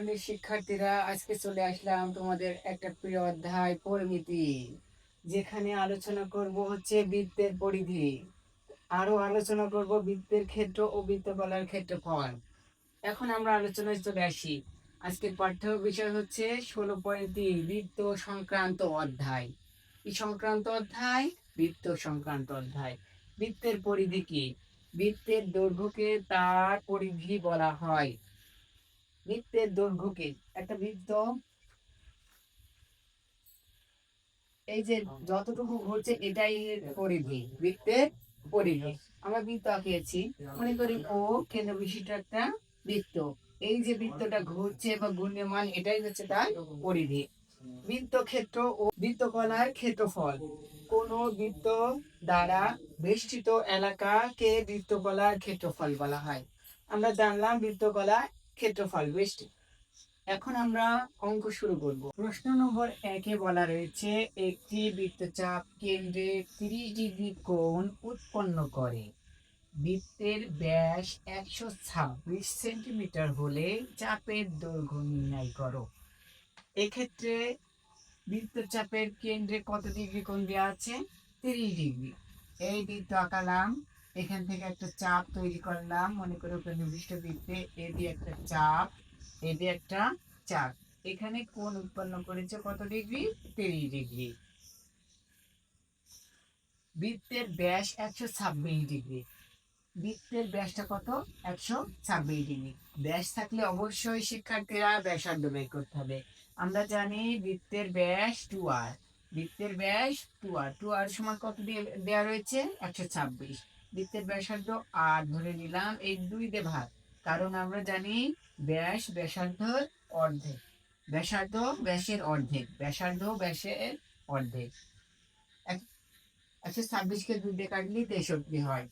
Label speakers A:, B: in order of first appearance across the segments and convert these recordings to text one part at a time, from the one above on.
A: শ্রেণীর শিক্ষার্থীরা, আজকে চলে আসলাম তোমাদের একটা প্রিয় অধ্যায় পরিমিতি, যেখানে আলোচনা করব হচ্ছে বৃত্তের পরিধি। আরো আলোচনা করব বৃত্তের ক্ষেত্র ও বৃত্তকলার ক্ষেত্রফল। এখন আমরা আলোচনায় চলে আসি। আজকের পাঠ্য বিষয় হচ্ছে 16.3 বৃত্ত সংক্রান্ত অধ্যায়। কি সংক্রান্ত অধ্যায়? বৃত্ত সংক্রান্ত অধ্যায়। বৃত্তের পরিধি কি? বৃত্তের দৈর্ঘ্যকে তার পরিধি বলা হয়। বৃত্তের দৈর্ঘ্যকে, একটা বৃত্ত এই যে যতটুকু ঘুরছে এটাই এর পরিধি, বৃত্তের পরিধি। আমরা বৃত্ত আঁকিয়েছি, মনে করি ও কেন্দ্র বিশিষ্ট একটা বৃত্ত। এই যে বৃত্তটা ঘুরছে বা ঘূর্ণিয়মান, এটাই হচ্ছে তার পরিধি। বৃত্তক্ষেত্র ও বৃত্তকলার ক্ষেত্রফল। কোন বৃত্ত দ্বারা বেষ্টিত এলাকাকে বৃত্তকলার ক্ষেত্রফল বলা হয়। আমরা জানলাম বৃত্তকলার ক্ষেত্রফল বেষ্টিত। এখন আমরা অঙ্ক শুরু করব। প্রশ্ন নম্বর 1-এ বলা রয়েছে, একটি বৃত্তচাপ কেন্দ্রে 30 ডিগ্রি কোণ উৎপন্ন করে। বৃত্তের ব্যাস 126 সেন্টিমিটার হলে চাপের দৈর্ঘ্য নির্ণয় করো। এক্ষেত্রে বৃত্তচাপের কেন্দ্রে কত ডিগ্রি কোণ দেওয়া আছে? 30 ডিগ্রি। এই বৃত্ত আঁকালাম, এখান থেকে একটা চাপ তৈরি করলাম, মনে করো নির্দিষ্ট বৃত্তে এ দিয়ে একটা চাপ, এ দিয়ে একটা চাপ। এখানে কোণ উৎপন্ন করেছে কত ডিগ্রি? 30 ডিগ্রি। বৃত্তের ব্যাস 126 ডিগ্রি। বৃত্তের ব্যাসটা কত? 126 ডিগ্রি। ব্যাস থাকলে অবশ্যই শিক্ষার্থীরা ব্যাসার্ধ বের করতে হবে। আমরা জানি বৃত্তের ব্যাস 2r। বৃত্তের ব্যাস 2r। 2r সমান কত দিয়ে দেওয়া রয়েছে? 126। বৃত্তের ব্যাসার্ধ r ধরে নিলাম, এই 2 দিয়ে ভাগ। কারণ আমরা জানি ব্যাস ব্যাসার্ধের অর্ধেক। ব্যাসার্ধ ব্যাসের অর্ধেক। ব্যাসার্ধ ব্যাসের অর্ধেক। 126কে 2 দিয়ে কাটলে 63 হয়।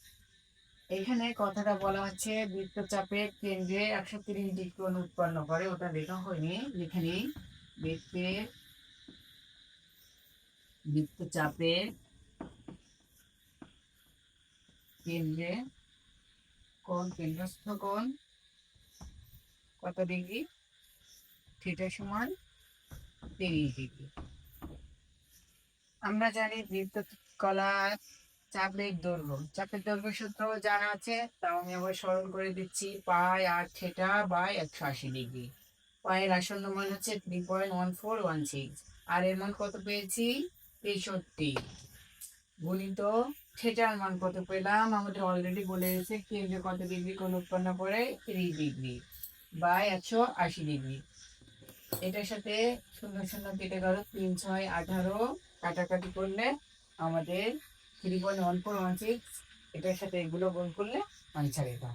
A: এখানে কথাটা বলা হচ্ছে বৃত্তচাপের কেন্দ্রে 130 ডিগ্রি কোণ উৎপন্ন করে, ওটা লেখা হয়নি, এখানে বৃত্তচাপের কেন্দ্রে কোণ, কেন্দ্রস্থ কোণ কত ডিগ্রি? থিটা সমান 30 ডিগ্রি। আমরা জানি বৃত্তকলার চাপের দৈর্ঘ্য, চাপের দৈর্ঘ্য সূত্র জানা আছে, তাও আমি আবার স্মরণ করে দিচ্ছি। পাই আর থিটা বাই 180 ডিগ্রি। পায়ের আসন্ন মান হচ্ছে 3.1416, আর এর মান কত পেয়েছি? 63। গুণিত থিটার মান কত পেলাম? আমাদের অলরেডি বলে গেছে কেন্দ্রে কত ডিগ্রি কোণ উৎপন্ন করে? 30 ডিগ্রি বাই 180 ডিগ্রি। এটার সাথে 0 0 কেটে গেল, 3 6 18, কাটাকাটি করলে আমাদের 3.1416, এটার সাথে এগুলো গুণ করলে আনসার এটা।